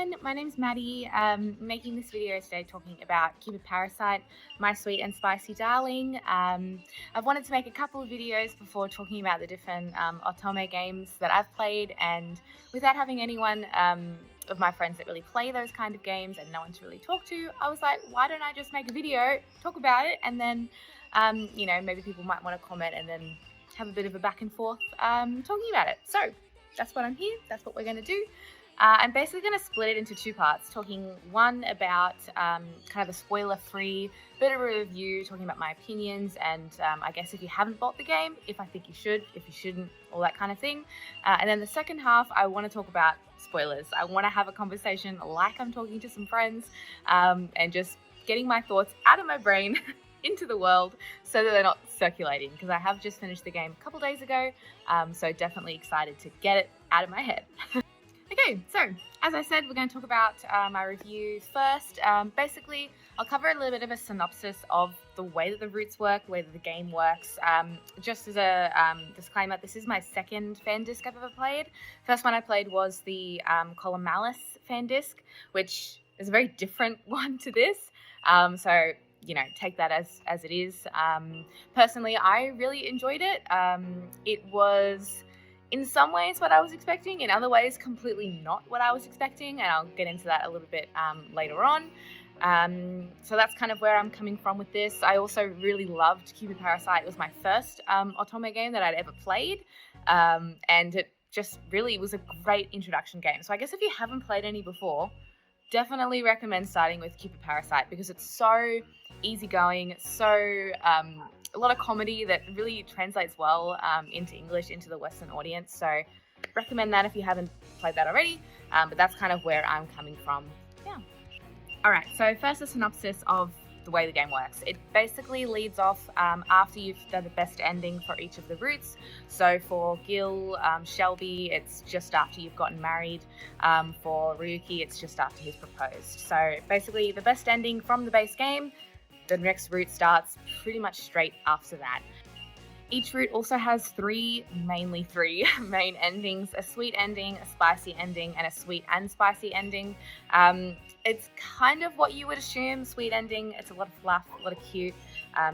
everyone, my name's Maddie. Making this video today talking about Cupid Parasite, my sweet and spicy darling. I've wanted to make a couple of videos before talking about the different otome games that I've played, and without having anyone of my friends that really play those kind of games and no one to really talk to, I was like, why don't I just make a video, talk about it, and then maybe people might want to comment and then have a bit of a back and forth talking about it. So that's what I'm here, that's what we're going to do. I'm basically going to split it into two parts, talking one about kind of a spoiler-free bit of a review, talking about my opinions, and I guess if you haven't bought the game, if I think you should, if you shouldn't, all that kind of thing. And then the second half, I want to talk about spoilers. I want to have a conversation like I'm talking to some friends, and just getting my thoughts out of my brain into the world so that they're not circulating, because I have just finished the game a couple days ago, so definitely excited to get it out of my head. Okay, so as I said, we're going to talk about my review first. Basically, I'll cover a little bit of a synopsis of the way that the roots work, the way that the game works. Just as a disclaimer, this is my second fan disc I've ever played. First one I played was the Column Malice fan disc, which is a very different one to this. So take that as it is. Personally, I really enjoyed it. It was in some ways what I was expecting, in other ways completely not what I was expecting, and I'll get into that a little bit later on. So that's kind of where I'm coming from with this. I also really loved Cupid Parasite. It was my first otome game that I'd ever played, and it just really was a great introduction game. So I guess if you haven't played any before, definitely recommend starting with Cupid Parasite, because it's so easygoing, so a lot of comedy that really translates well into English, into the Western audience. So recommend that if you haven't played that already, but that's kind of where I'm coming from. Yeah. All right, so first a synopsis of the way the game works. It basically leads off after you've done the best ending for each of the roots. So for Gill, Shelby, it's just after you've gotten married. For Ryuki, it's just after he's proposed. So basically the best ending from the base game, the next route starts pretty much straight after that. Each route also has mainly three main endings: a sweet ending, a spicy ending, and a sweet and spicy ending. It's kind of what you would assume. Sweet ending, it's a lot of fluff, a lot of cute.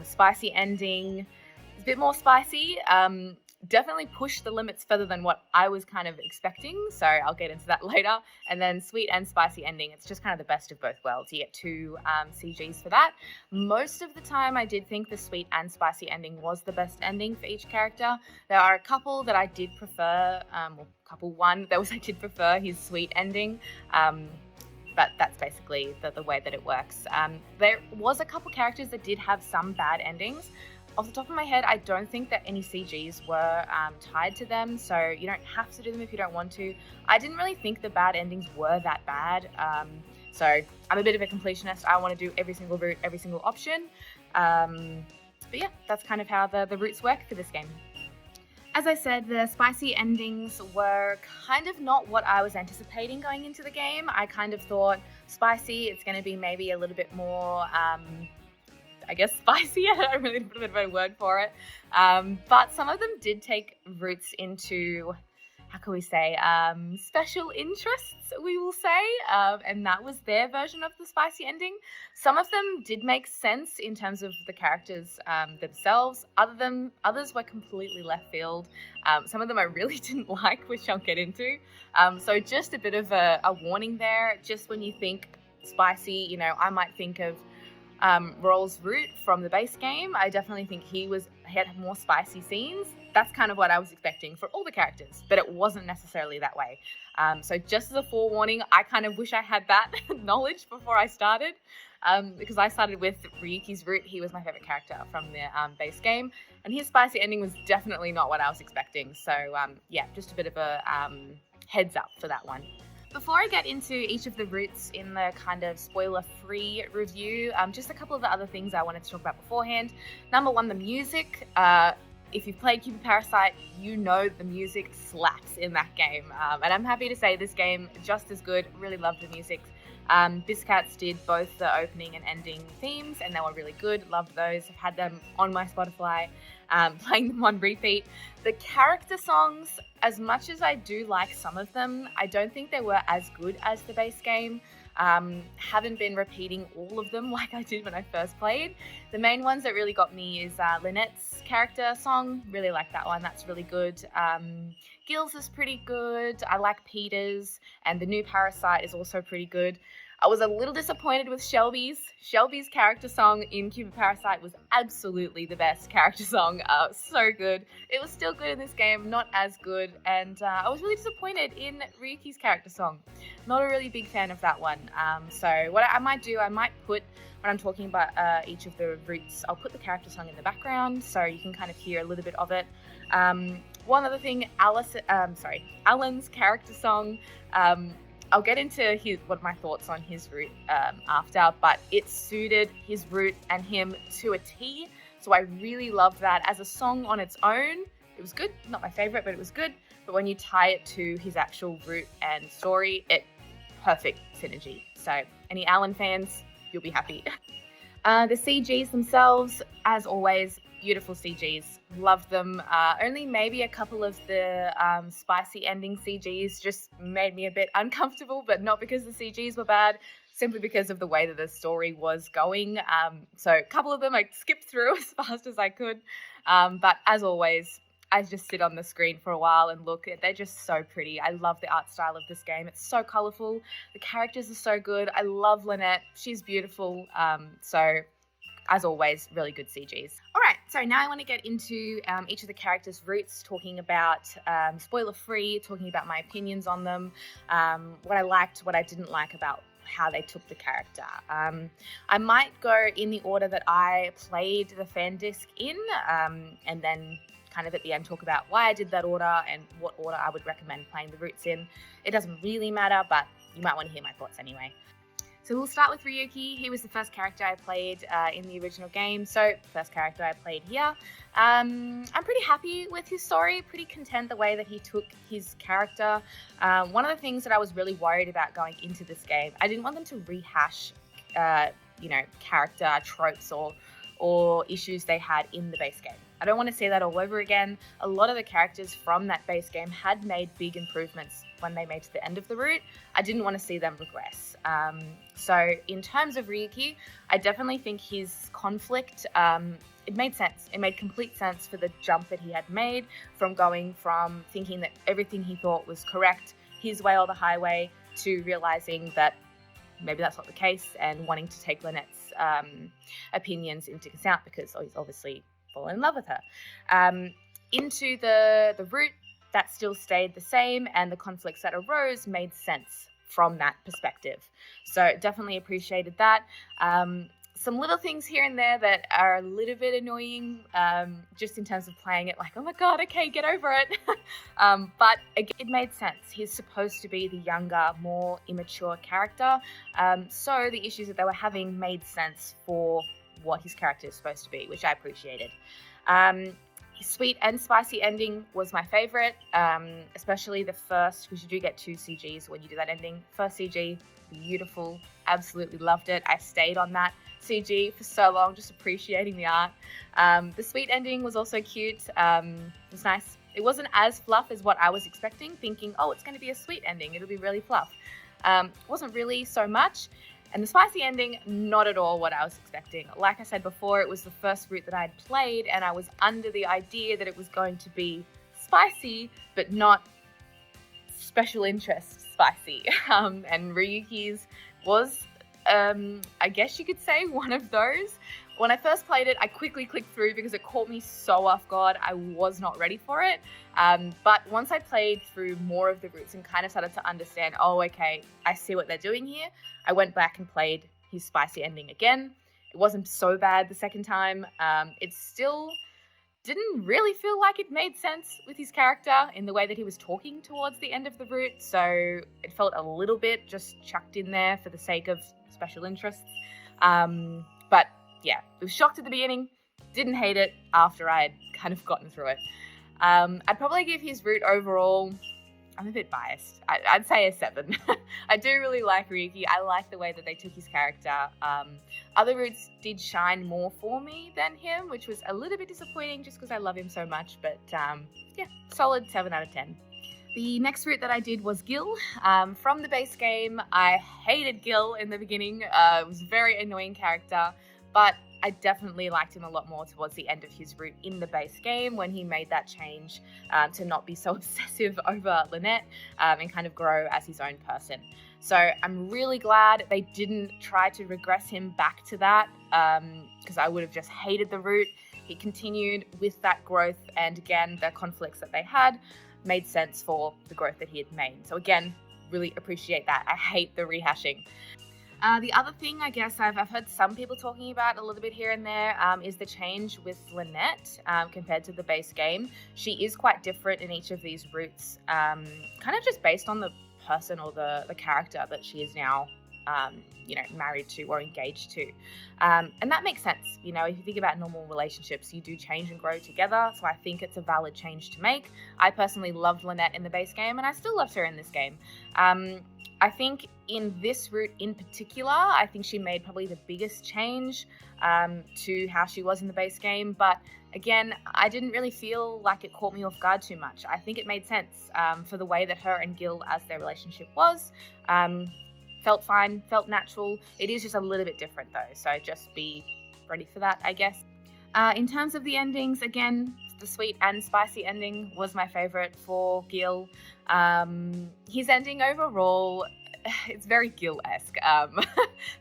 Spicy ending, it's a bit more spicy. Definitely pushed the limits further than what I was kind of expecting, so I'll get into that later. And then sweet and spicy ending, it's just kind of the best of both worlds. You get two CGs for that. Most of the time I did think the sweet and spicy ending was the best ending for each character. There are a couple that I did prefer, one that was I did prefer his sweet ending, but that's basically the way that it works. There was a couple characters that did have some bad endings. Off the top of my head, I don't think that any CGs were tied to them, so you don't have to do them if you don't want to. I didn't really think the bad endings were that bad, so I'm a bit of a completionist. I want to do every single route, every single option. But yeah, that's kind of how the routes work for this game. As I said, the spicy endings were kind of not what I was anticipating going into the game. I kind of thought spicy, it's going to be maybe a little bit more I guess spicy. I don't really put a bit of a word for it. But some of them did take roots into, how can we say, special interests, we will say. And that was their version of the spicy ending. Some of them did make sense in terms of the characters themselves. Others were completely left field. Some of them I really didn't like, which I'll get into. So just a bit of a warning there. Just when you think spicy, I might think of Raul's route from the base game. I definitely think he had more spicy scenes. That's kind of what I was expecting for all the characters, but it wasn't necessarily that way. So just as a forewarning, I kind of wish I had that knowledge before I started, because I started with Ryuki's route. He was my favorite character from the base game, and his spicy ending was definitely not what I was expecting. So yeah, just a bit of a heads up for that one. Before I get into each of the routes in the kind of spoiler-free review, just a couple of the other things I wanted to talk about beforehand. Number one, the music. If you've played Cupid Parasite, you know the music slaps in that game. And I'm happy to say this game, just as good. Really loved the music. BizCats did both the opening and ending themes, and they were really good. Loved those. I've had them on my Spotify. playing them on repeat. The character songs, as much as I do like some of them, I don't think they were as good as the base game. Haven't been repeating all of them like I did when I first played. The main ones that really got me is Lynette's character song. Really like that one. That's really good. Gill's is pretty good. I like Peter's, and the new Parasite is also pretty good. I was a little disappointed with Shelby's. Shelby's character song in Cupid Parasite was absolutely the best character song. So good. It was still good in this game, not as good. And I was really disappointed in Ryuki's character song. Not a really big fan of that one. So what I might do, I might put, when I'm talking about each of the routes, I'll put the character song in the background so you can kind of hear a little bit of it. One other thing, Allan's character song, I'll get into what my thoughts on his route after, but it suited his route and him to a T, so I really loved that. As a song on its own, it was good. Not my favorite, but it was good. But when you tie it to his actual route and story, perfect synergy. So any Allan fans, you'll be happy. The CGs themselves, as always, beautiful CGs. Love them. Only maybe a couple of the spicy ending CGs just made me a bit uncomfortable, but not because the CGs were bad, simply because of the way that the story was going. So a couple of them I skipped through as fast as I could. But as always, I just sit on the screen for a while and look. They're just so pretty. I love the art style of this game. It's so colorful. The characters are so good. I love Lynette. She's beautiful. So as always, really good CGs. All right, so now I want to get into each of the characters' routes, talking about, spoiler-free, talking about my opinions on them, what I liked, what I didn't like about how they took the character. I might go in the order that I played the fan disc in, and then kind of at the end talk about why I did that order and what order I would recommend playing the routes in. It doesn't really matter, but you might want to hear my thoughts anyway. So we'll start with Ryuki. He was the first character I played in the original game, so first character I played here. I'm pretty happy with his story, pretty content the way that he took his character. One of the things that I was really worried about going into this game, I didn't want them to rehash, character tropes or issues they had in the base game. I don't want to see that all over again. A lot of the characters from that base game had made big improvements when they made to the end of the route. I didn't want to see them regress. So in terms of Ryuki, I definitely think his conflict, it made sense. It made complete sense for the jump that he had made from going from thinking that everything he thought was correct, his way or the highway, to realizing that maybe that's not the case and wanting to take Lynette's opinions into account because he's obviously fallen in love with her. Into the route, that still stayed the same, and the conflicts that arose made sense from that perspective. So definitely appreciated that. Some little things here and there that are a little bit annoying, just in terms of playing it like, oh my god, okay, get over it. But again, it made sense. He's supposed to be the younger, more immature character. So the issues that they were having made sense for what his character is supposed to be, which I appreciated. His sweet and spicy ending was my favorite, especially the first, because you do get 2 CGs when you do that ending. First CG, beautiful, absolutely loved it. I stayed on that CG for so long, just appreciating the art. The sweet ending was also cute. It was nice. It wasn't as fluff as what I was expecting, thinking, oh, it's going to be a sweet ending, it'll be really fluff. It wasn't really so much. And the spicy ending, not at all what I was expecting. Like I said before, it was the first route that I had played, and I was under the idea that it was going to be spicy, but not special interest spicy. And Ryuki's was, I guess you could say, one of those. When I first played it, I quickly clicked through because it caught me so off guard. I was not ready for it. But once I played through more of the routes and kind of started to understand, oh, okay, I see what they're doing here, I went back and played his spicy ending again. It wasn't so bad the second time. It still didn't really feel like it made sense with his character in the way that he was talking towards the end of the route. So it felt a little bit just chucked in there for the sake of special interests. But yeah, it was shocked at the beginning, didn't hate it after I had kind of gotten through it. I'd probably give his route overall I'm a bit biased. I'd say a 7. I do really like Ryuki. I like the way that they took his character. Other routes did shine more for me than him, which was a little bit disappointing just because I love him so much. But yeah, solid 7 out of 10. The next route that I did was Gill. From the base game, I hated Gill in the beginning. It was a very annoying character, but I definitely liked him a lot more towards the end of his route in the base game when he made that change to not be so obsessive over Lynette and kind of grow as his own person. So I'm really glad they didn't try to regress him back to that because I would have just hated the route. He continued with that growth, and again, the conflicts that they had made sense for the growth that he had made. So again, really appreciate that. I hate the rehashing. The other thing I guess I've heard some people talking about a little bit here and there is the change with Lynette compared to the base game. She is quite different in each of these routes, kind of just based on the person or the character that she is now married to or engaged to. And that makes sense. You know, if you think about normal relationships, you do change and grow together. So I think it's a valid change to make. I personally loved Lynette in the base game, and I still loved her in this game. I think in this route in particular, I think she made probably the biggest change to how she was in the base game. But again, I didn't really feel like it caught me off guard too much. I think it made sense for the way that her and Gill as their relationship was. Felt fine, felt natural. It is just a little bit different though, so just be ready for that, I guess. In terms of the endings, again, the sweet and spicy ending was my favorite for Gill. His ending overall, it's very Gill-esque.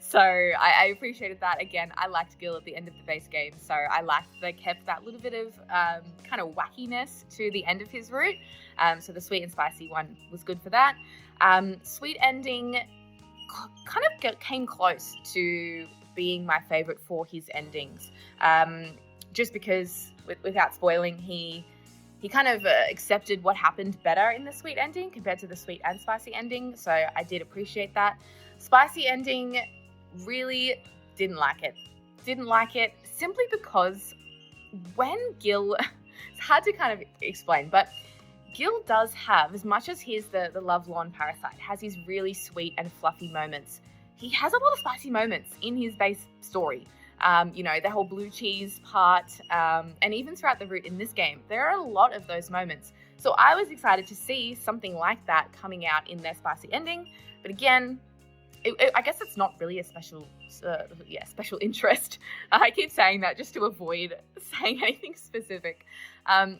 So I appreciated that. Again, I liked Gill at the end of the base game, so I liked they kept that little bit of kind of wackiness to the end of his route. So the sweet and spicy one was good for that. Sweet ending kind of came close to being my favorite for his endings, just because without spoiling, he kind of accepted what happened better in the sweet ending compared to the sweet and spicy ending, so I did appreciate that. Spicy ending, really didn't like it simply because when Gill it's hard to kind of explain, but Gill does have, as much as he's the lovelorn parasite, has his really sweet and fluffy moments. He has a lot of spicy moments in his base story. The whole blue cheese part, and even throughout the route in this game, there are a lot of those moments. So I was excited to see something like that coming out in their spicy ending. But again, I guess it's not really a special interest. I keep saying that just to avoid saying anything specific.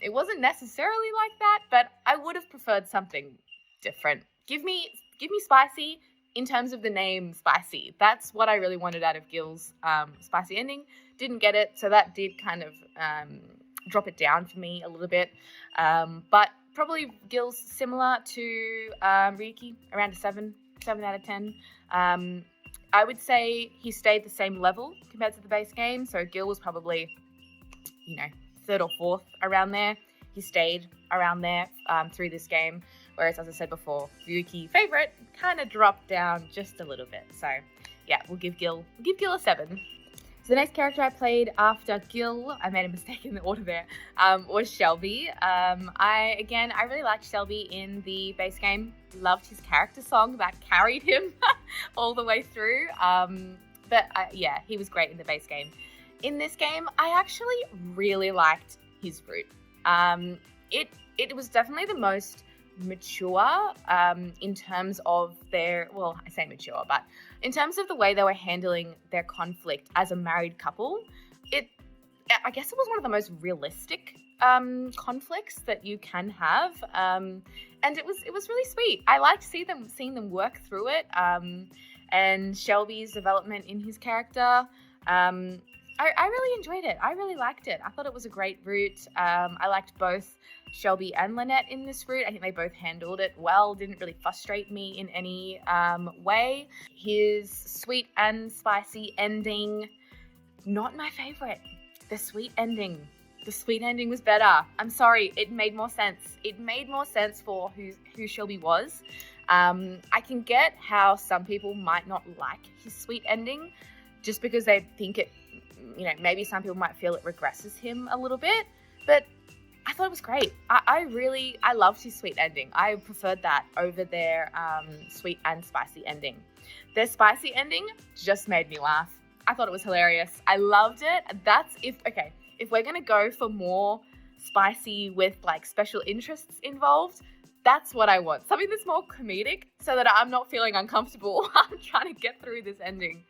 It wasn't necessarily like that, but I would have preferred something different. Give me spicy in terms of the name spicy. That's what I really wanted out of Gill's spicy ending. Didn't get it, so that did kind of drop it down for me a little bit. But probably Gill's similar to Ryuki, around a 7 out of 10. I would say he stayed the same level compared to the base game. So Gill was probably, 3rd or 4th around there. He stayed around there through this game. Whereas, as I said before, Ryuki, favorite, kind of dropped down just a little bit. So yeah, we'll give Gill a 7. So the next character I played after Gill, I made a mistake in the order there, was Shelby. I really liked Shelby in the base game. Loved his character song that carried him all the way through. He was great in the base game. In this game, I actually really liked his route. It was definitely the most mature in terms of their, well, I say mature, but in terms of the way they were handling their conflict as a married couple, I guess it was one of the most realistic conflicts that you can have, and it was really sweet. I liked seeing them work through it, and Shelby's development in his character. I really enjoyed it. I really liked it. I thought it was a great route. I liked both Shelby and Lynette in this route. I think they both handled it well. Didn't really frustrate me in any way. His sweet and spicy ending, not my favorite. The sweet ending was better. I'm sorry. It made more sense. It made more sense for who Shelby was. I can get how some people might not like his sweet ending just because they think it, maybe some people might feel it regresses him a little bit, but I thought it was great. I loved his sweet ending. I preferred that over their sweet and spicy ending. Their spicy ending just made me laugh. I thought it was hilarious. I loved it. If we're gonna go for more spicy with like special interests involved, that's what I want. Something that's more comedic so that I'm not feeling uncomfortable while I'm trying to get through this ending.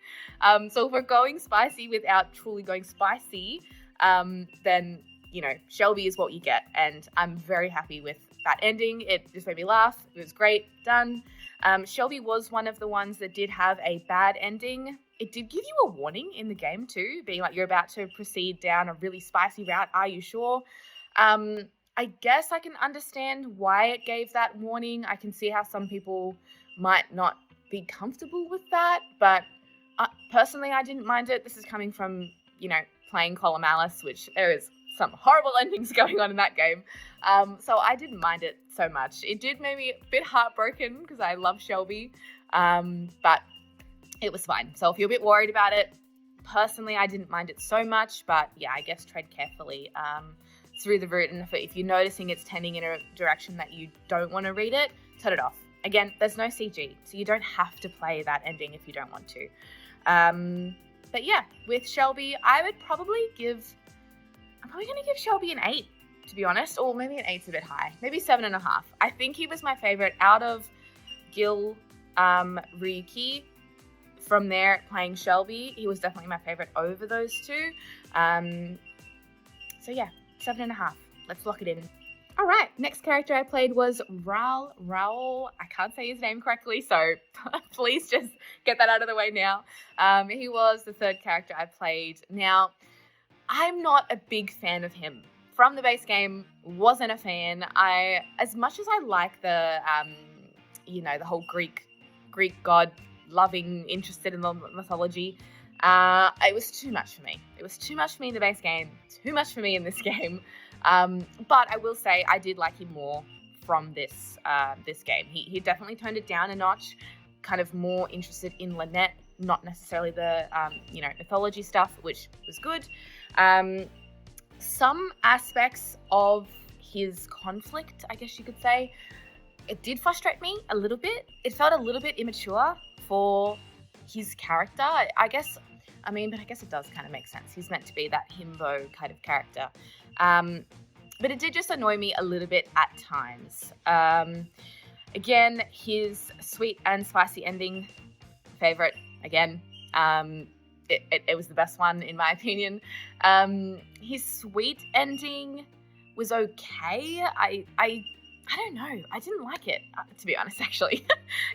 So if we're going spicy without truly going spicy, then, you know, Shelby is what you get. And I'm very happy with that ending. It just made me laugh. It was great. Done. Shelby was one of the ones that did have a bad ending. It did give you a warning in the game too, being like, you're about to proceed down a really spicy route. Are you sure? I guess I can understand why it gave that warning. I can see how some people might not be comfortable with that, but personally, I didn't mind it. This is coming from, you know, playing Column Alice, which there is some horrible endings going on in that game. So I didn't mind it so much. It did make me a bit heartbroken because I love Shelby, but it was fine. So if you're a bit worried about it, personally, I didn't mind it so much, but yeah, I guess tread carefully through the route. And if you're noticing it's tending in a direction that you don't want to read it, turn it off. Again, there's no CG, so you don't have to play that ending if you don't want to. But yeah, with Shelby, I'm probably going to give Shelby an 8, to be honest, or maybe an 8's a bit high, maybe 7.5. I think he was my favorite out of Gill, Ryuki. From there, playing Shelby, he was definitely my favorite over those two. So yeah, 7.5. Let's lock it in. All right, next character I played was Raul. I can't say his name correctly, so please just get that out of the way now. He was the third character I played. Now, I'm not a big fan of him. From the base game, wasn't a fan. As much as I like the, the whole Greek god, loving, interested in the mythology, it was too much for me. It was too much for me in the base game, too much for me in this game. But I will say I did like him more from this game. He definitely toned it down a notch, kind of more interested in Lynette, not necessarily the mythology stuff, which was good. Some aspects of his conflict, I guess you could say, it did frustrate me a little bit. It felt a little bit immature for his character. I guess it does kind of make sense. He's meant to be that himbo kind of character. But it did just annoy me a little bit at times. Again, his sweet and spicy ending, favorite, again. It was the best one, in my opinion. His sweet ending was okay. I don't know. I didn't like it, to be honest, actually.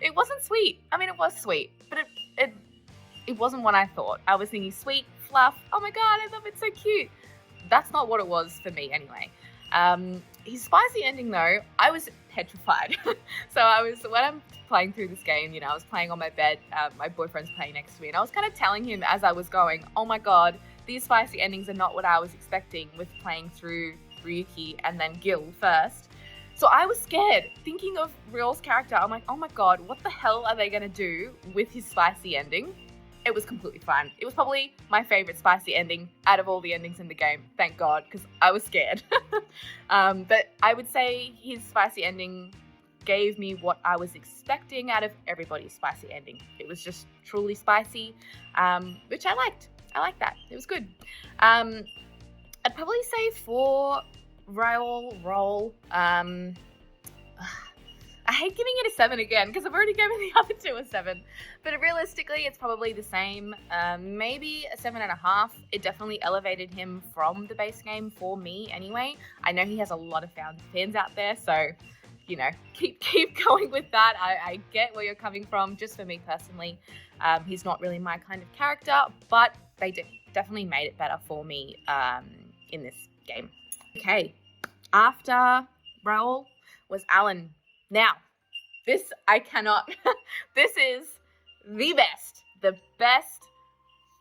It wasn't sweet. I mean, it was sweet, but it wasn't what I thought. I was thinking sweet, fluff, oh my god, I love it, so cute. That's not what it was for me anyway. His spicy ending, though, I was petrified. So when I'm playing through this game, I was playing on my bed, my boyfriend's playing next to me, and I was kind of telling him as I was going, oh my god, these spicy endings are not what I was expecting with playing through Ryuki and then Gill first. So I was scared, thinking of Raul's character. I'm like, oh my god, what the hell are they going to do with his spicy ending? It was completely fine. It was probably my favorite spicy ending out of all the endings in the game, thank god, because I was scared. But I would say his spicy ending gave me what I was expecting out of everybody's spicy ending. It was just truly spicy, which I liked. I liked that. It was good. I'd probably say for Raul, I hate giving it a 7 again because I've already given the other two a 7, but realistically it's probably the same, maybe a 7.5. It definitely elevated him from the base game for me anyway. I know he has a lot of fans out there, so keep going with that. I get where you're coming from. Just for me personally, he's not really my kind of character, but they definitely made it better for me in this game. Okay, after Raul was Allan. Now, this is the best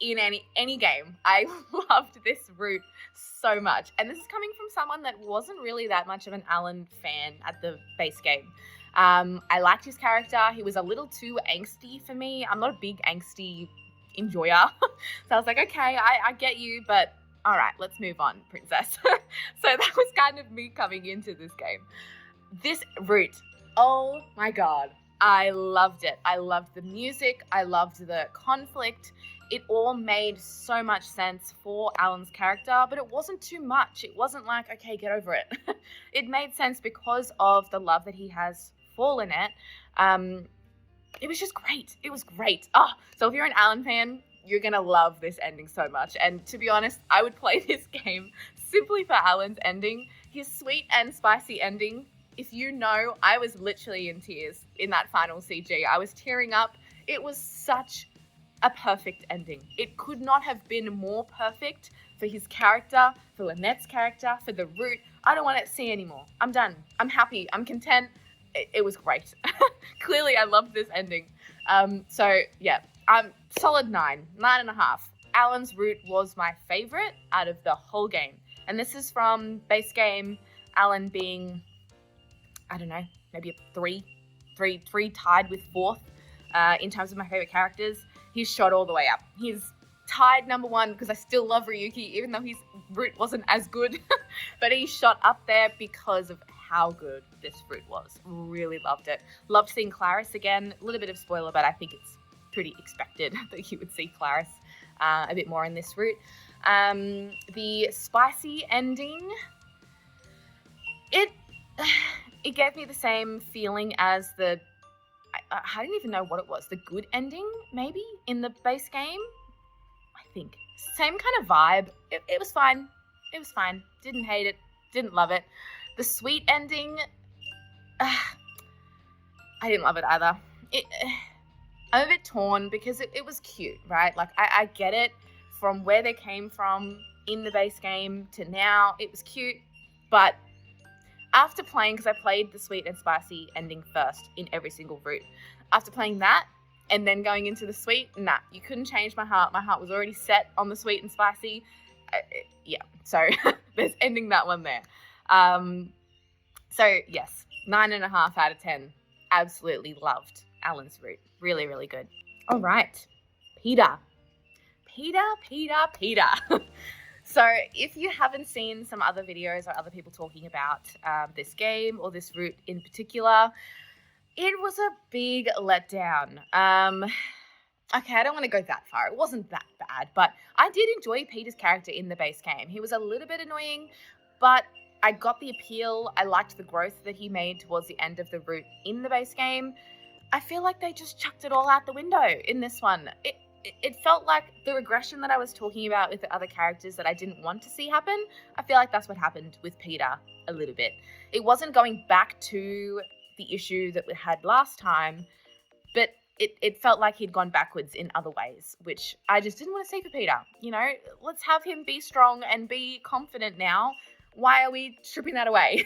in any game. I loved this route so much. And this is coming from someone that wasn't really that much of an Allan fan at the base game. I liked his character. He was a little too angsty for me. I'm not a big angsty enjoyer. So I was like, okay, I get you, but all right, let's move on, princess. So that was kind of me coming into this game. This route, oh my God, I loved it. I loved the music. I loved the conflict. It all made so much sense for Allan's character, but it wasn't too much. It wasn't like, okay, get over it. It made sense because of the love that he has for Lynette. It was just great. It was great. So if you're an Allan fan, you're going to love this ending so much. And to be honest, I would play this game simply for Allan's ending. His sweet and spicy ending. If you know, I was literally in tears in that final CG. I was tearing up. It was such a perfect ending. It could not have been more perfect for his character, for Lynette's character, for the route. I don't want to see anymore. I'm done. I'm happy. I'm content. It was great. Clearly, I loved this ending. So yeah, solid 9.5. Allan's route was my favorite out of the whole game. And this is from base game, Allan being, I don't know, maybe a 3 tied with 4th in terms of my favorite characters. He's shot all the way up. He's tied number 1 because I still love Ryuki, even though his route wasn't as good. But he shot up there because of how good this route was. Really loved it. Loved seeing Clarice again. A little bit of spoiler, but I think it's pretty expected that you would see Clarice a bit more in this route. The spicy ending, it gave me the same feeling as the, I don't even know what it was, the good ending, maybe, in the base game? I think. Same kind of vibe. It was fine. It was fine. Didn't hate it. Didn't love it. The sweet ending, I didn't love it either. I'm a bit torn because it was cute, right? Like, I get it from where they came from in the base game to now. It was cute, but after playing, because I played the sweet and spicy ending first in every single route. After playing that and then going into the sweet, nah, you couldn't change my heart. My heart was already set on the sweet and spicy. Yeah, so there's ending that one there. So yes, 9.5 out of 10. Absolutely loved Allan's route. Really, really good. All right, Peter. So if you haven't seen some other videos or other people talking about this game or this route in particular, it was a big letdown. Okay, I don't want to go that far. It wasn't that bad, but I did enjoy Peter's character in the base game. He was a little bit annoying, but I got the appeal. I liked the growth that he made towards the end of the route in the base game. I feel like they just chucked it all out the window in this one. It felt like the regression that I was talking about with the other characters that I didn't want to see happen. I feel like that's what happened with Peter a little bit. It wasn't going back to the issue that we had last time, but it felt like he'd gone backwards in other ways, which I just didn't want to see for Peter. You know, let's have him be strong and be confident now. Why are we stripping that away?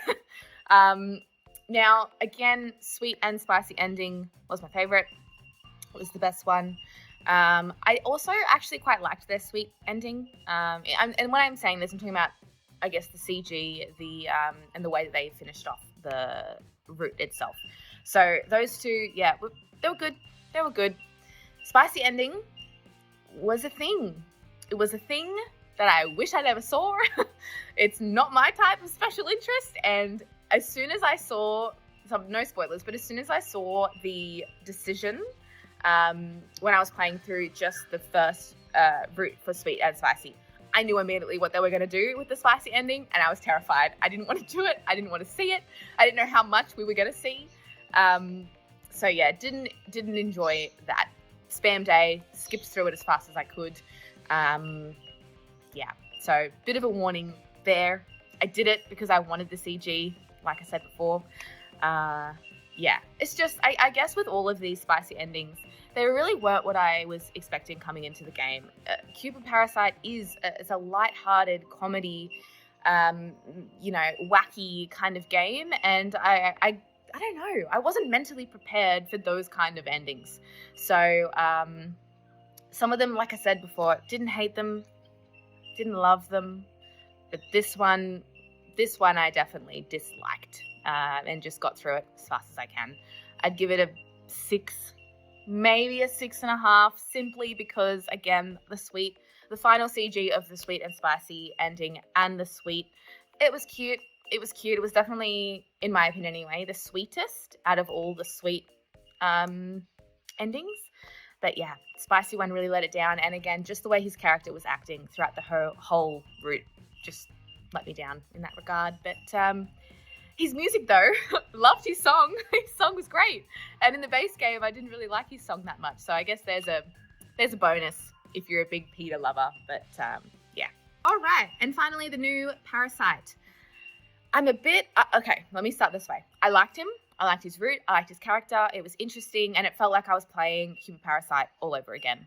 Now, again, sweet and spicy ending was my favorite. It was the best one. I also actually quite liked their sweet ending. And when I'm saying this, I'm talking about, I guess, the CG, and the way that they finished off the route itself. So those two, yeah, they were good. They were good. Spicy ending was a thing. It was a thing that I wish I never saw. It's not my type of special interest. And as soon as I saw, no spoilers, but as soon as I saw the decision, when I was playing through just the first route for sweet and spicy, I knew immediately what they were going to do with the spicy ending, and I was terrified. I didn't want to do it. I didn't want to see it. I didn't know how much we were going to see. So yeah, didn't enjoy that. Spam day, skipped through it as fast as I could. Yeah, so bit of a warning there. I did it because I wanted the CG, like I said before. Yeah, it's just, I guess with all of these spicy endings, they really weren't what I was expecting coming into the game. Cupid Parasite it's a light-hearted comedy, you know, wacky kind of game, and I don't know, I wasn't mentally prepared for those kind of endings. So some of them, like I said before, didn't hate them, didn't love them, but this one I definitely disliked, and just got through it as fast as I can. I'd give it a 6, maybe a 6.5, simply because, again, the sweet the final CG of the sweet and spicy ending and the sweet. It was cute. It was cute. It was definitely, in my opinion anyway, the sweetest out of all the sweet endings. But yeah, spicy one really let it down. And again, just the way his character was acting throughout the whole route just let me down in that regard. But his music though, loved his song. His song was great. And in the base game, I didn't really like his song that much. So I guess there's a bonus if you're a big Peter lover. But yeah. All right. And finally, the new Parasite. I'm a bit, okay, let me start this way. I liked him. I liked his route. I liked his character. It was interesting. And it felt like I was playing Cupid Parasite all over again.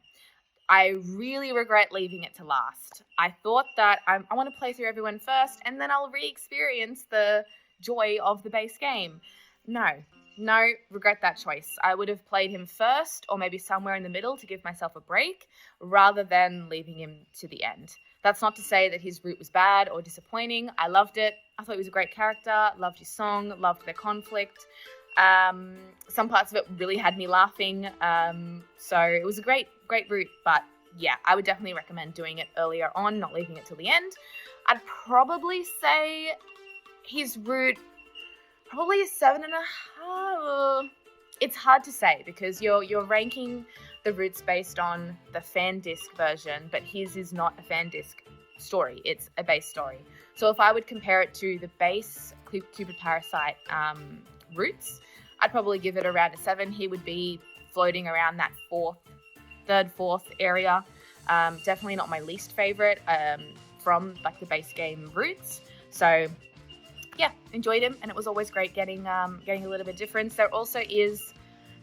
I really regret leaving it to last. I thought that I want to play through everyone first and then I'll re-experience the joy of the base game. No, regret that choice. I would have played him first or maybe somewhere in the middle to give myself a break rather than leaving him to the end. That's not to say that his route was bad or disappointing. I loved it. I thought he was a great character, loved his song, loved their conflict. Some parts of it really had me laughing. So it was a great route, but yeah, I would definitely recommend doing it earlier on, not leaving it till the end. I'd probably say his route, probably a 7.5. It's hard to say because you're ranking the routes based on the fan disc version, but his is not a fan disc story. It's a base story. So if I would compare it to the base Cupid Parasite routes, I'd probably give it around a 7. He would be floating around that third, fourth area. Definitely not my least favorite from like the base game routes. So yeah, enjoyed him, and it was always great getting a little bit of difference. There also is,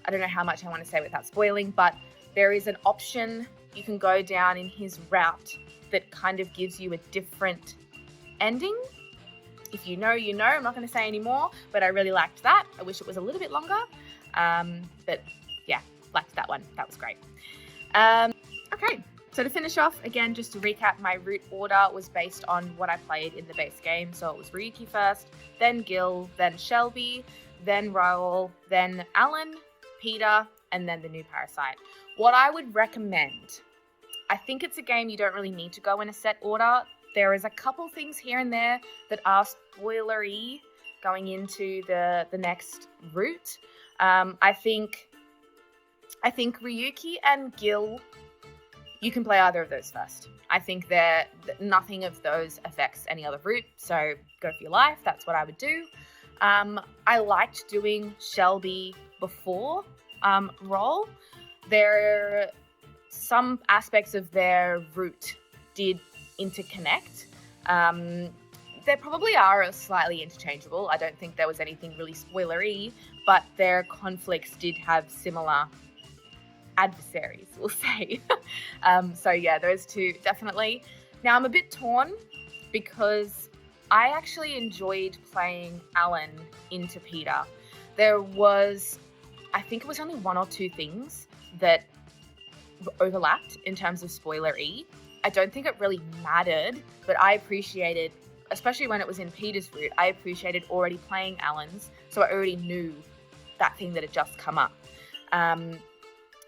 I don't know how much I want to say without spoiling, but there is an option you can go down in his route that kind of gives you a different ending. If you know, you know. I'm not going to say any more, but I really liked that. I wish it was a little bit longer, but yeah, liked that one. That was great. Okay, so to finish off, again, just to recap, my route order was based on what I played in the base game. So it was Ryuki first, then Gill, then Shelby, then Raul, then Allan, Peter, and then the new Parasite. What I would recommend, I think it's a game you don't really need to go in a set order. There is a couple things here and there that are spoilery going into the next route. I think Ryuki and Gill, you can play either of those first. I think nothing of those affects any other route, so go for your life. That's what I would do. I liked doing Shelby before Raul. Some aspects of their route did interconnect. They probably are slightly interchangeable. I don't think there was anything really spoilery, but their conflicts did have similar adversaries, we'll say. So yeah, those two definitely. Now I'm a bit torn because I actually enjoyed playing Allan into Peter. I think it was only one or two things that overlapped in terms of spoilery. I don't think it really mattered, but I appreciated, especially when it was in Peter's route, I appreciated already playing Allan's, so I already knew that thing that had just come up.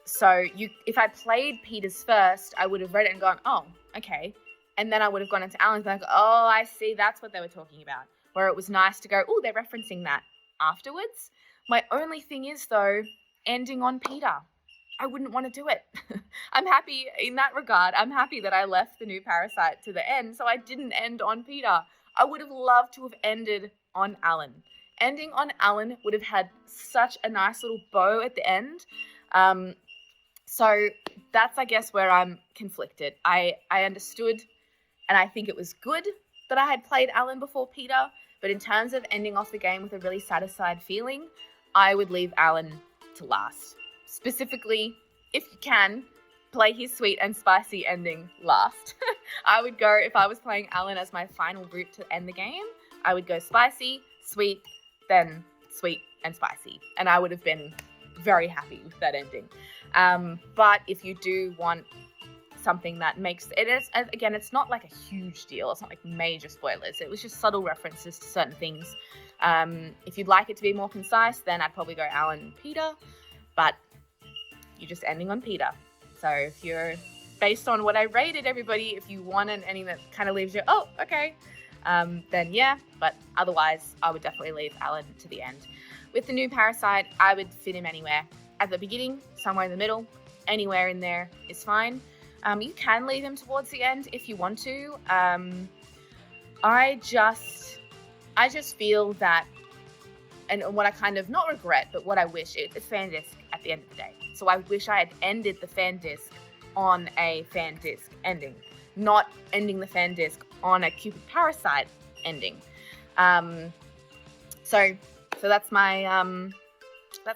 So if I played Peter's first, I would have read it and gone, oh, okay. And then I would have gone into Allan's and like, oh, I see, that's what they were talking about. Where it was nice to go, oh, they're referencing that afterwards. My only thing is, though, ending on Peter. I wouldn't want to do it. I'm happy in that regard. I'm happy that I left the new Parasite to the end, so I didn't end on Peter. I would have loved to have ended on Allan. Ending on Allan would have had such a nice little bow at the end. So that's, I guess, where I'm conflicted. I understood, and I think it was good that I had played Allan before Peter, but in terms of ending off the game with a really satisfied feeling, I would leave Allan to last. Specifically, if you can, play his sweet and spicy ending last. I would go, if I was playing Allan as my final route to end the game, I would go spicy, sweet, then sweet and spicy. And I would have been very happy with that ending. But if you do want something that makes it is, again, it's not like a huge deal. It's not like major spoilers. It was just subtle references to certain things. If you'd like it to be more concise, then I'd probably go Allan and Peter, but you're just ending on Peter. So if you're based on what I rated everybody, if you want an ending that kind of leaves you, oh, okay, then yeah. But otherwise, I would definitely leave Allan to the end. With the new Parasite, I would fit him anywhere. At the beginning, somewhere in the middle, anywhere in there is fine. You can leave him towards the end if you want to. I just feel that, and what I kind of, not regret, but what I wish, it's fan disc at the end of the day. So I wish I had ended the fan disc on a fan disc ending, not ending the fan disc on a Cupid Parasite ending. So that's my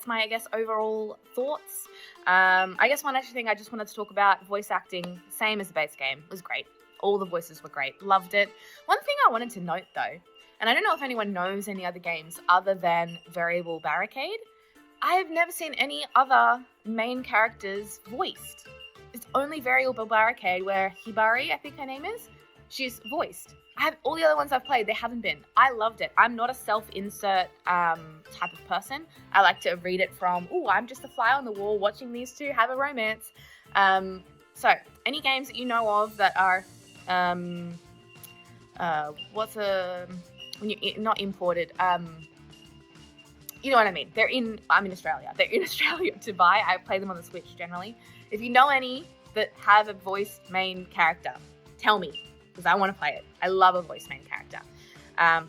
I guess overall thoughts. I guess one extra thing I just wanted to talk about, voice acting, same as the base game, was great. All the voices were great, loved it. One thing I wanted to note though, and I don't know if anyone knows any other games other than Variable Barricade, I have never seen any other main characters voiced. It's only Variable Barricade where Hibari, I think her name is, she's voiced. I have all the other ones I've played, they haven't been. I loved it. I'm not a self-insert type of person. I like to read it from, oh, I'm just a fly on the wall watching these two have a romance. So any games that you know of that are, when you're not imported, you know what I mean. I'm in Australia. They're in Australia to buy. I play them on the Switch generally. If you know any that have a voiced main character, tell me, because I want to play it. I love a voice main character.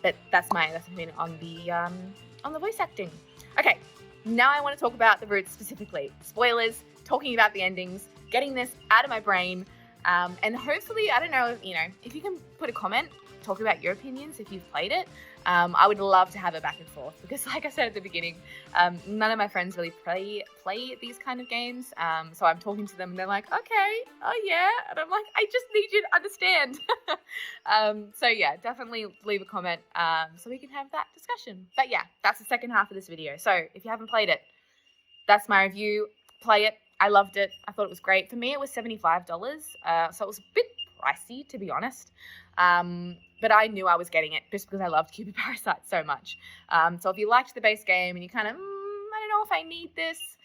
But that's my opinion on the voice acting. Okay, now I want to talk about the roots specifically. Spoilers, talking about the endings, getting this out of my brain, and hopefully, I don't know, if you can put a comment, talk about your opinions if you've played it. I would love to have a back and forth because, like I said at the beginning, none of my friends really play these kind of games. So I'm talking to them and they're like, okay, oh yeah. And I'm like, I just need you to understand. So yeah, definitely leave a comment so we can have that discussion. But yeah, that's the second half of this video. So if you haven't played it, that's my review. Play it. I loved it. I thought it was great. For me, it was $75. So it was a bit pricey, to be honest. But I knew I was getting it just because I loved Cupid Parasite so much. So if you liked the base game and you kind of, I don't know if I need this,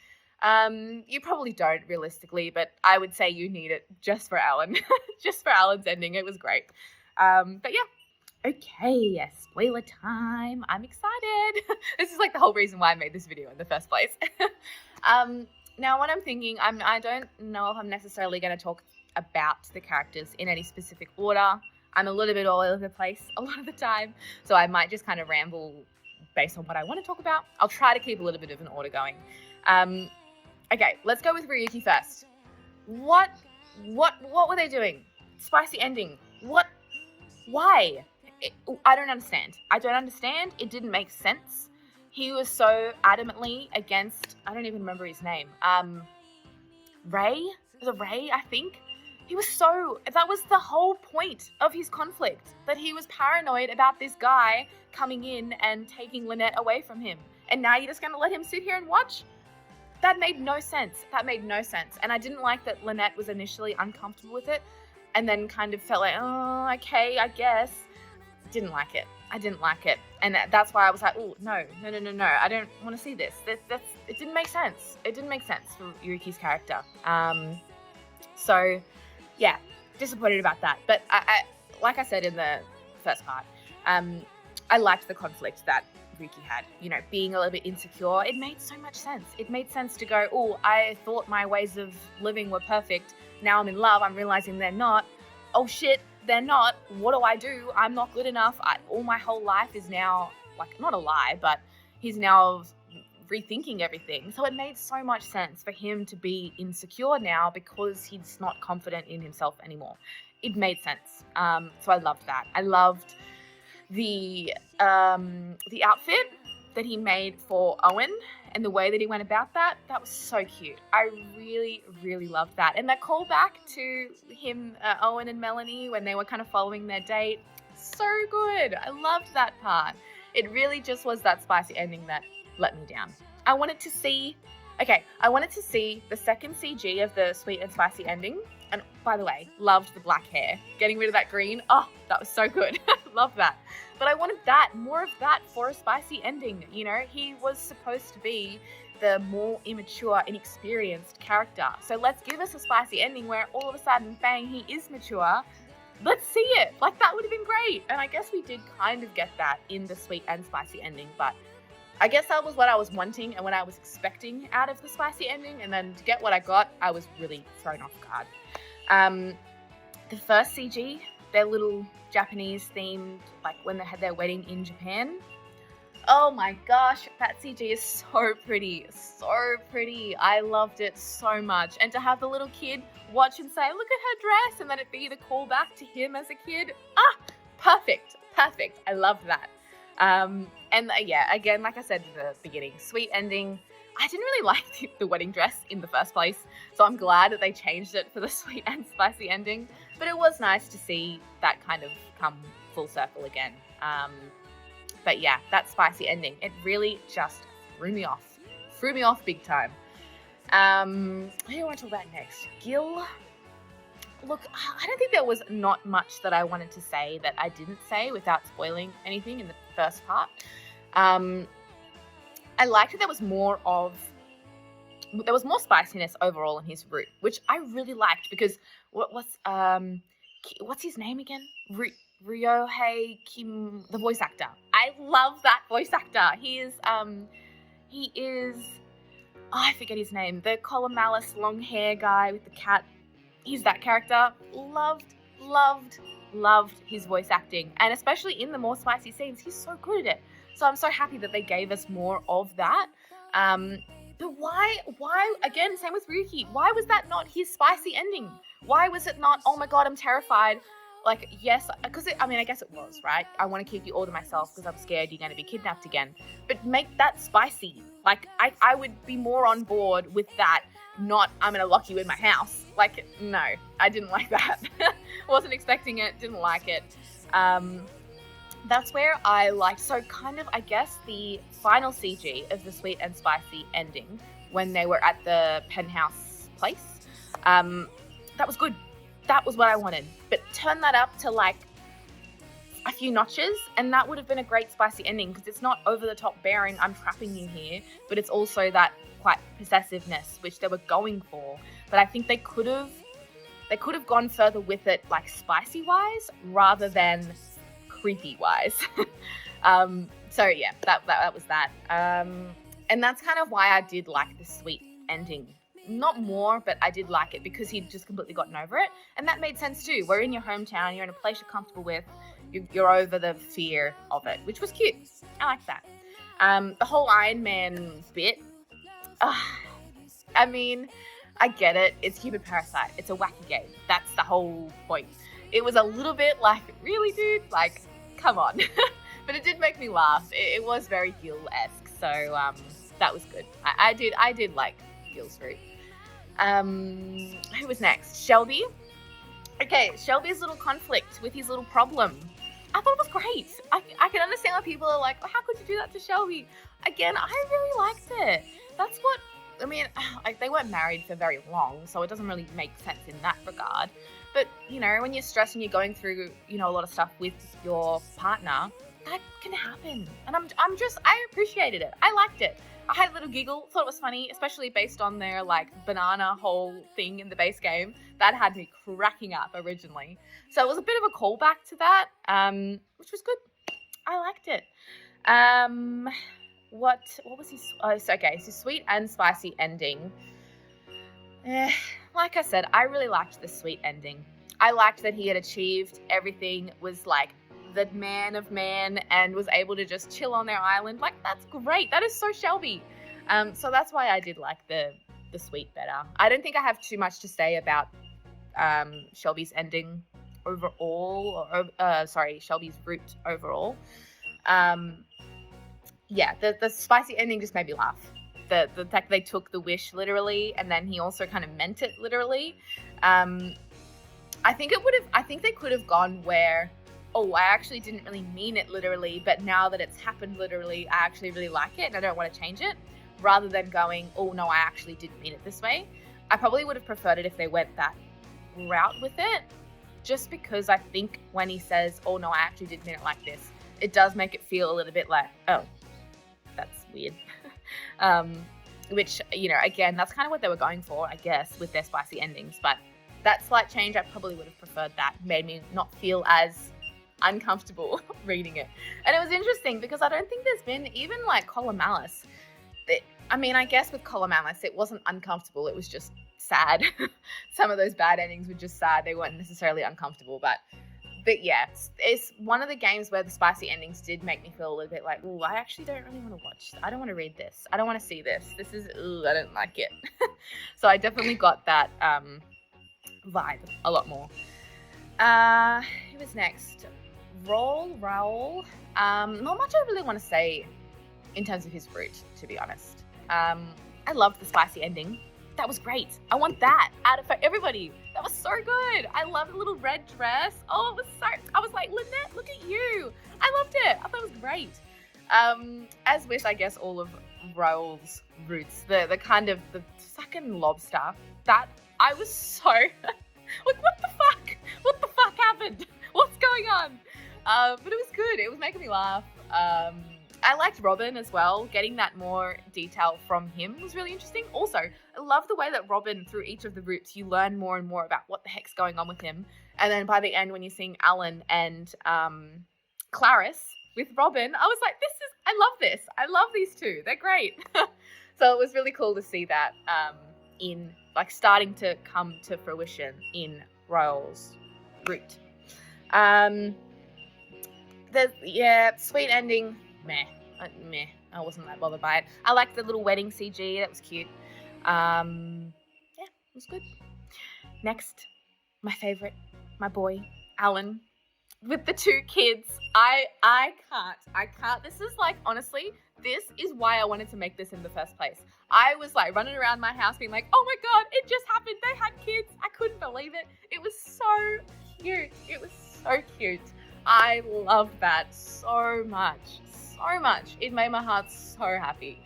you probably don't realistically, but I would say you need it just for Allan, just for Allan's ending. It was great. But yeah, okay, spoiler time. I'm excited. This is like the whole reason why I made this video in the first place. Now what I'm thinking, I don't know if I'm necessarily going to talk about the characters in any specific order. I'm a little bit all over the place a lot of the time, so I might just kind of ramble based on what I want to talk about. I'll try to keep a little bit of an order going. Okay, let's go with Ryuki first. What were they doing? Spicy ending. What? Why? I don't understand. It didn't make sense. He was so adamantly against, I don't even remember his name. Ray? Was it Ray, I think? That was the whole point of his conflict, that he was paranoid about this guy coming in and taking Lynette away from him. And now you're just going to let him sit here and watch? That made no sense. And I didn't like that Lynette was initially uncomfortable with it and then kind of felt like, oh, okay, I guess. I didn't like it. And that's why I was like, oh, no. I don't want to see this. It didn't make sense. It didn't make sense for Ryuki's character. So, yeah, disappointed about that. But I like I said in the first part, I liked the conflict that Ryuki had. Being a little bit insecure. It made so much sense. It made sense to go, oh, I thought my ways of living were perfect. Now I'm in love. I'm realizing they're not. Oh, shit, they're not. What do? I'm not good enough. All my whole life is now, like, not a lie, but he's now rethinking everything. So it made so much sense for him to be insecure now because he's not confident in himself anymore. It made sense. So I loved that. I loved the outfit that he made for Owen and the way that he went about that. That was so cute. I really, really loved that. And that callback to him, Owen and Melanie, when they were kind of following their date, so good. I loved that part. It really just was that spicy ending that let me down. I wanted to see the second CG of the sweet and spicy ending. And by the way, loved the black hair. Getting rid of that green. Oh, that was so good. Love that. But I wanted more of that for a spicy ending. He was supposed to be the more immature, inexperienced character. So let's give us a spicy ending where all of a sudden, bang, he is mature. Let's see it. Like, that would have been great. And I guess we did kind of get that in the sweet and spicy ending, but I guess that was what I was wanting and what I was expecting out of the spicy ending. And then to get what I got, I was really thrown off guard. The first CG, their little Japanese themed, like when they had their wedding in Japan. Oh my gosh, that CG is so pretty, so pretty. I loved it so much. And to have the little kid watch and say, look at her dress, and then it be the callback to him as a kid. Perfect. I loved that. And yeah, again, like I said in the beginning, sweet ending. I didn't really like the wedding dress in the first place, so I'm glad that they changed it for the sweet and spicy ending. But it was nice to see that kind of come full circle again. But yeah, that spicy ending, it really just threw me off big time. Who do I want to talk about next? Gill. Look, I don't think there was not much that I wanted to say that I didn't say without spoiling anything in the first part. I liked that there was more spiciness overall in his route, which I really liked because what's his name again? Ryohei Kim, the voice actor. I love that voice actor. He is I forget his name. The collar malice, long hair guy with the cat. He's that character. Loved his voice acting, and especially in the more spicy scenes, he's so good at it. So I'm so happy that they gave us more of that. But why, again, same with Ryuki, why was that not his spicy ending? Why was it not, oh my god, I'm terrified? Like, yes, because I guess it was, right? I want to keep you all to myself because I'm scared you're going to be kidnapped again. But make that spicy. Like, I would be more on board with that, not, I'm going to lock you in my house. Like, no, I didn't like that. Wasn't expecting it, didn't like it. That's where I liked, so kind of, I guess, the final CG of the sweet and spicy ending when they were at the penthouse place. That was good. That was what I wanted. But turn that up to like a few notches and that would have been a great spicy ending because it's not over the top bearing, I'm trapping you here, but it's also that quite possessiveness which they were going for. But I think they could have gone further with it, like spicy wise rather than creepy wise. So yeah, that was that. And that's kind of why I did like the sweet ending. Not more, but I did like it because he'd just completely gotten over it. And that made sense too. We're in your hometown, you're in a place you're comfortable with, you're over the fear of it, which was cute. I like that. The whole Iron Man bit, I mean, I get it. It's Cupid Parasite. It's a wacky game. That's the whole point. It was a little bit like, really, dude? Like, come on. But it did make me laugh. It was very Gill-esque, so that was good. I did like Gill's route. Who was next? Shelby. Okay, Shelby's little conflict with his little problem. I thought it was great. I can understand why people are like, oh, how could you do that to Shelby? Again, I really liked it. That's what, I mean, like they weren't married for very long, so it doesn't really make sense in that regard. But, you know, when you're stressed and you're going through, you know, a lot of stuff with your partner, that can happen. And I appreciated it. I liked it. I had a little giggle, thought it was funny, especially based on their, like, banana whole thing in the base game. That had me cracking up originally. So it was a bit of a callback to that, which was good. I liked it. What was his... Oh, okay, it's his sweet and spicy ending. Like I said, I really liked the sweet ending. I liked that he had achieved everything, was, like, the man of man and was able to just chill on their island. Like, that's great. That is so Shelby. So that's why I did like the sweet better. I don't think I have too much to say about Shelby's ending overall, or Shelby's route overall. Yeah, the spicy ending just made me laugh. The fact they took the wish literally and then he also kind of meant it literally. I think they could have gone where, oh, I actually didn't really mean it literally, but now that it's happened literally, I actually really like it and I don't want to change it, rather than going, oh, no, I actually didn't mean it this way. I probably would have preferred it if they went that route with it, just because I think when he says, oh, no, I actually did mean it like this, it does make it feel a little bit like, oh, that's weird. which, you know, again, that's kind of what they were going for, I guess, with their spicy endings. But that slight change, I probably would have preferred that. Made me not feel as uncomfortable reading it. And it was interesting because I don't think there's been even like Column Malice. I mean, I guess with Column Malice, it wasn't uncomfortable. It was just sad. Some of those bad endings were just sad. They weren't necessarily uncomfortable. But yeah, it's one of the games where the spicy endings did make me feel a little bit like, ooh, I actually don't really want to watch. I don't want to read this. I don't want to see this. This is, ooh, I don't like it. So I definitely got that vibe a lot more. Who was next? Raul. Not much I really want to say in terms of his route, to be honest. I loved the spicy ending. That was great. I want that out of everybody. That was so good. I love the little red dress. Oh, it was so, I was like, Lynette, look at you. I loved it. I thought it was great. As with, I guess, all of Raul's routes, the kind of the fucking lobster, that I was so, like, what the fuck? What the fuck happened? What's going on? But it was good. It was making me laugh. I liked Robin as well. Getting that more detail from him was really interesting. Also, I love the way that Robin, through each of the routes, you learn more and more about what the heck's going on with him. And then by the end, when you're seeing Allan and Clarice with Robin, I was like, I love this. I love these two. They're great. So it was really cool to see that in, like, starting to come to fruition in Raul's route. Sweet ending. Meh. I wasn't that bothered by it. I liked the little wedding CG. That was cute. It was good. Next, my favorite, my boy, Allan, with the two kids. I can't. This is like, honestly, this is why I wanted to make this in the first place. I was like running around my house being like, oh my God, it just happened. They had kids. I couldn't believe it. It was so cute. It was so cute. I loved that so much. It made my heart so happy.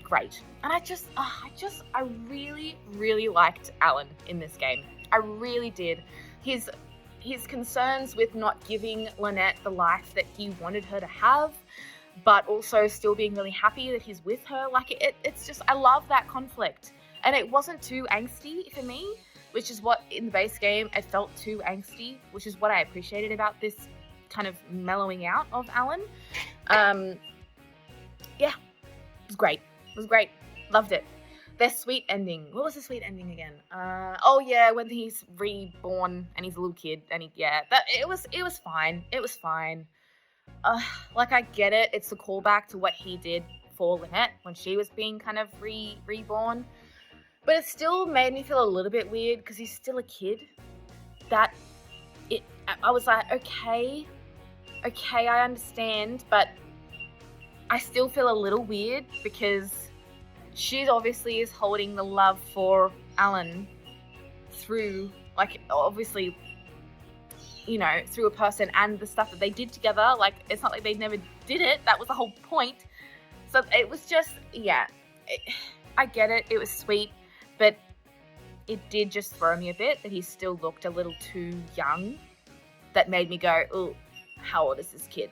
Great. And I really, really liked Allan in this game. I really did. His concerns with not giving Lynette the life that he wanted her to have, but also still being really happy that he's with her. Like, it's just, I love that conflict. And it wasn't too angsty for me, which is what in the base game, it felt too angsty, which is what I appreciated about this kind of mellowing out of Allan. It was great. Loved it. Their sweet ending. What was the sweet ending again? When he's reborn and he's a little kid, and it was fine. It was fine. Like, I get it. It's a callback to what he did for Lynette when she was being kind of reborn. But it still made me feel a little bit weird because he's still a kid. I was like, okay, I understand, but I still feel a little weird because she obviously is holding the love for Allan through, like, obviously, you know, through a person and the stuff that they did together. Like, it's not like they never did it. That was the whole point. So it was just, I get it. It was sweet, but it did just throw me a bit that he still looked a little too young. That made me go, oh, how old is this kid?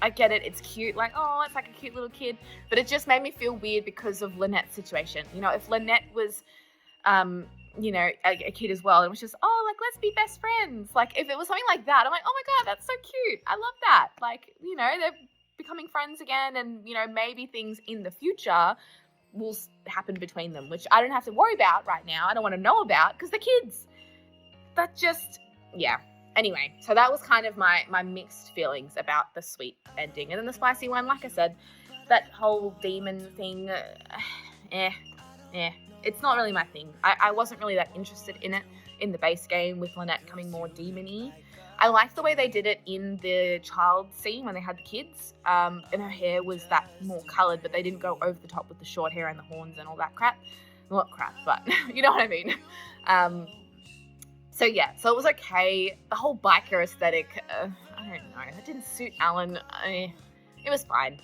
I get it. It's cute. Like, oh, it's like a cute little kid. But it just made me feel weird because of Lynette's situation. You know, if Lynette was, a kid as well, and it was just, oh, like, let's be best friends. Like, if it was something like that, I'm like, oh my God, that's so cute. I love that. Like, you know, they're becoming friends again, and, you know, maybe things in the future will happen between them, which I don't have to worry about right now. I don't want to know about because they're kids. That just, Anyway, so that was kind of my mixed feelings about the sweet ending. And then the spicy one, like I said, that whole demon thing, it's not really my thing. I wasn't really that interested in it in the base game with Lynette coming more demon-y. I liked the way they did it in the child scene when they had the kids, and her hair was that more coloured, but they didn't go over the top with the short hair and the horns and all that crap. Well, not crap, but you know what I mean. So it was okay. The whole biker aesthetic, I don't know, that didn't suit Allan. It was fine.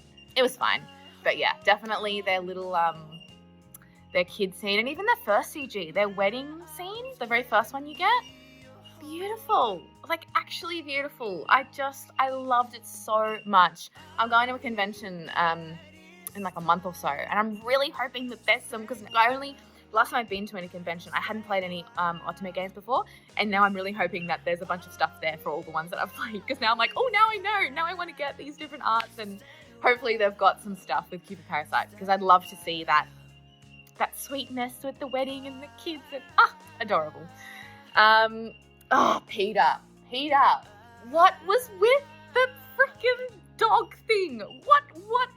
But yeah, definitely their little, their kid scene, and even their first CG, their wedding scene, the very first one you get, beautiful. Like, actually beautiful. I loved it so much. I'm going to a convention in like a month or so, and I'm really hoping that there's some, because last time I've been to any convention, I hadn't played any otome games before, and now I'm really hoping that there's a bunch of stuff there for all the ones that I've played, because now I'm like, oh, now I know, now I want to get these different arts, and hopefully they've got some stuff with Cupid Parasite, because I'd love to see that sweetness with the wedding and the kids, and adorable. Peter, what was with the freaking dog thing? What?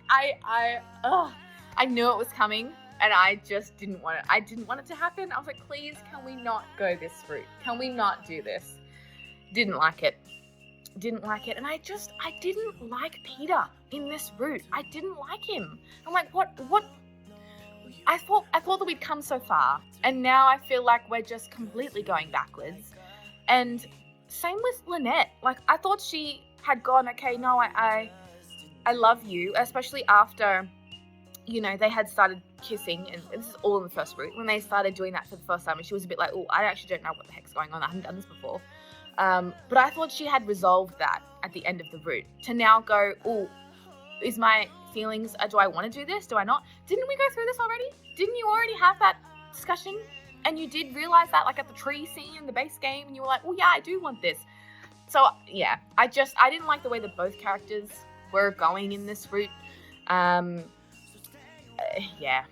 I knew it was coming, and I just didn't want it. I didn't want it to happen. I was like, please, can we not go this route? Can we not do this? Didn't like it. And I didn't like Peter in this route. I didn't like him. I'm like, what? I thought that we'd come so far, and now I feel like we're just completely going backwards. And same with Lynette. Like, I thought she had gone, okay, no, I love you, especially after, you know, they had started kissing, and this is all in the first route, when they started doing that for the first time, and she was a bit like, oh, I actually don't know what the heck's going on. I haven't done this before. But I thought she had resolved that at the end of the route, to now go, oh, is my feelings, do I want to do this? Do I not? Didn't we go through this already? Didn't you already have that discussion? And you did realize that, like, at the tree scene in the base game, and you were like, oh yeah, I do want this. So yeah, I didn't like the way that both characters were going in this route. Yeah,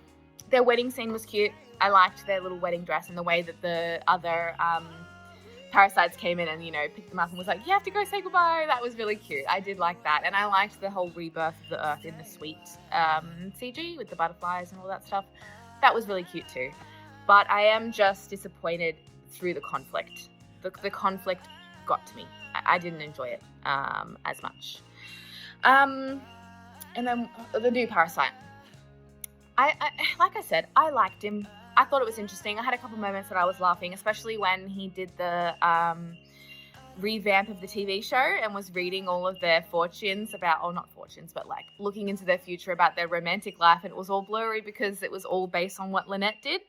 their wedding scene was cute. I liked their little wedding dress, and the way that the other parasites came in and, you know, picked them up and was like, you have to go say goodbye. That was really cute. I did like that. And I liked the whole rebirth of the Earth in the suite CG with the butterflies and all that stuff. That was really cute too. But I am just disappointed through the conflict. The conflict got to me. I didn't enjoy it as much. And then the new Parasite. I like I said, I liked him. I thought it was interesting. I had a couple moments that I was laughing, especially when he did the revamp of the TV show and was reading all of their fortunes about, or not fortunes, but like looking into their future about their romantic life, and it was all blurry because it was all based on what Lynette did.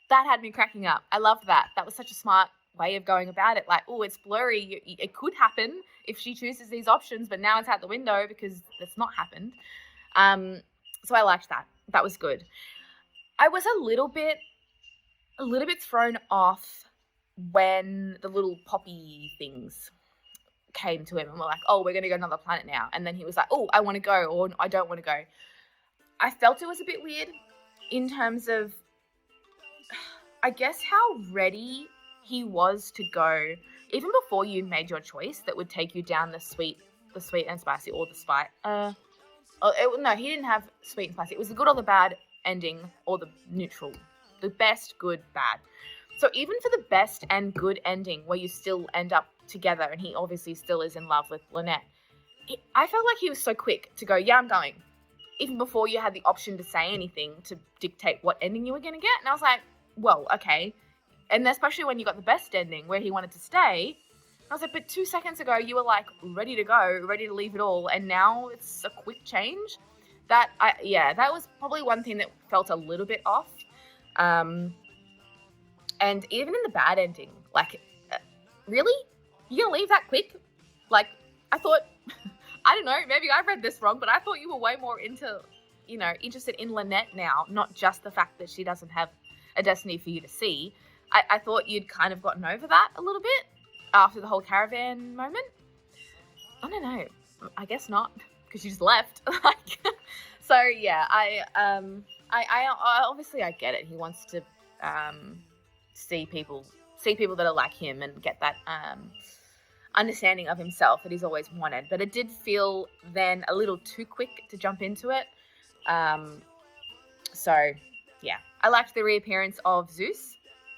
That had me cracking up. I loved that. That was such a smart way of going about it. Like, oh, it's blurry. It could happen if she chooses these options, but now it's out the window because it's not happened. So I liked that. That was good. I was a little bit thrown off when the little poppy things came to him and were like, oh, we're going to go to another planet now. And then he was like, oh, I want to go, or I don't want to go. I felt it was a bit weird in terms of, I guess, how ready he was to go, even before you made your choice that would take you down the sweet and spicy, or the spice. No, he didn't have sweet and spicy. It was the good or the bad ending, or the neutral. The best, good, bad. So even for the best and good ending, where you still end up together, and he obviously still is in love with Lynette, I felt like he was so quick to go, yeah, I'm going. Even before you had the option to say anything to dictate what ending you were going to get. And I was like, well, okay. And especially when you got the best ending, where he wanted to stay, I was like, but 2 seconds ago, you were like ready to go, ready to leave it all. And now it's a quick change. That was probably one thing that felt a little bit off. And even in the bad ending, like, really? You're going to leave that quick? Like, I thought, I don't know, maybe I read this wrong, but I thought you were way more interested in Lynette now, not just the fact that she doesn't have a destiny for you to see. I thought you'd kind of gotten over that a little bit after the whole caravan moment. I don't know. I guess not, because you just left. So yeah, I obviously I get it. He wants to see people that are like him and get that understanding of himself that he's always wanted. But it did feel then a little too quick to jump into it. So yeah, I liked the reappearance of Zeus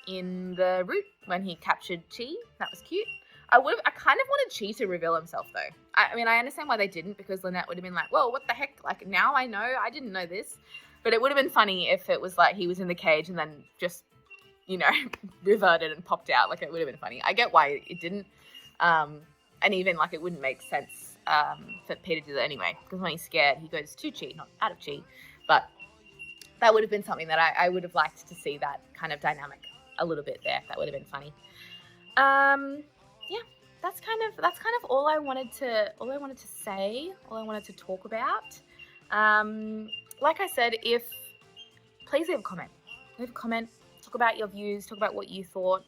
in the route when he captured Chi. That was cute. I kind of wanted Chi to reveal himself though. I mean, I understand why they didn't, because Lynette would have been like, well, what the heck? Like, now I know, I didn't know this. But it would have been funny if it was like he was in the cage and then just, reverted and popped out. Like, it would have been funny. I get why it didn't. And even like it wouldn't make sense for Peter to do that anyway, because when he's scared, he goes to Chi, not out of Chi. But that would have been something that I would have liked to see, that kind of dynamic a little bit there. That would have been funny. Yeah, that's kind of all I wanted to say, all I wanted to talk about. like I said, please leave a comment. Leave a comment. Talk about your views. Talk about what you thought.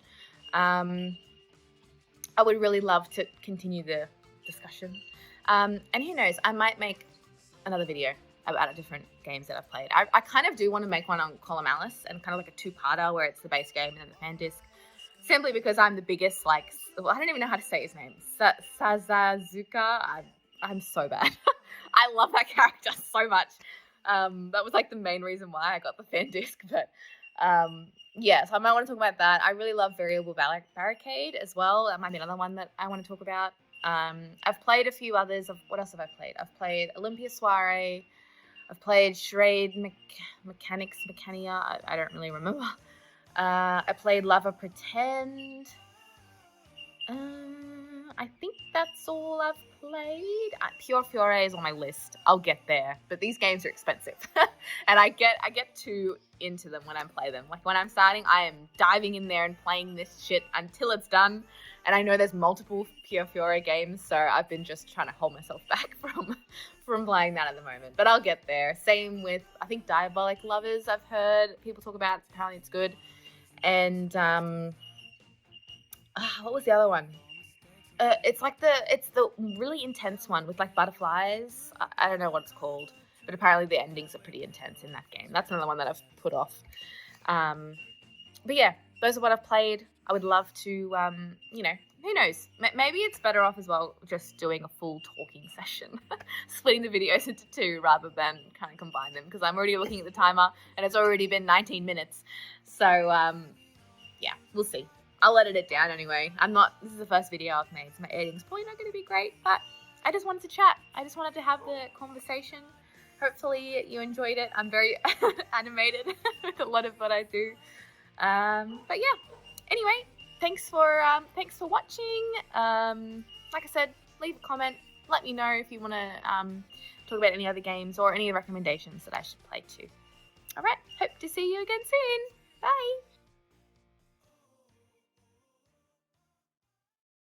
I would really love to continue the discussion. And who knows, I might make another video about different games that I've played. I kind of do want to make one on Column Alice, and kind of like a two-parter where it's the base game and then the fan disc. Simply because I'm the biggest, I don't even know how to say his name. Sazazuka. I'm so bad. I love that character so much. That was like the main reason why I got the fan disc. But yeah, so I might want to talk about that. I really love Variable Barricade as well. That might be another one that I want to talk about. I've played a few others. What else have I played? I've played Olympia Soiree. I've played Charade Mechania. I don't really remember. I played Lava Pretend. I think that's all I've played. Pure Fiore is on my list. I'll get there, but these games are expensive, and I get too into them when I play them. Like when I'm starting, I am diving in there and playing this shit until it's done. And I know there's multiple Pure Fiore games, so I've been just trying to hold myself back from playing that at the moment. But I'll get there. Same with, I think, Diabolic Lovers. I've heard people talk about. Apparently, it's good. And what was the other one? It's the really intense one with like butterflies. I don't know what it's called, but apparently the endings are pretty intense in that game. That's another one that I've put off. But yeah, those are what I've played. I would love to, who knows? Maybe it's better off as well just doing a full talking session, splitting the videos into two rather than kind of combine them, because I'm already looking at the timer and it's already been 19 minutes. So yeah, we'll see. I'll edit it down anyway. This is the first video I've made, so my editing's probably not going to be great, but I just wanted to chat. I just wanted to have the conversation. Hopefully you enjoyed it. I'm very animated with a lot of what I do. But yeah, anyway, thanks for watching. Like I said, leave a comment. Let me know if you want to talk about any other games or any recommendations that I should play too. All right, hope to see you again soon. Bye.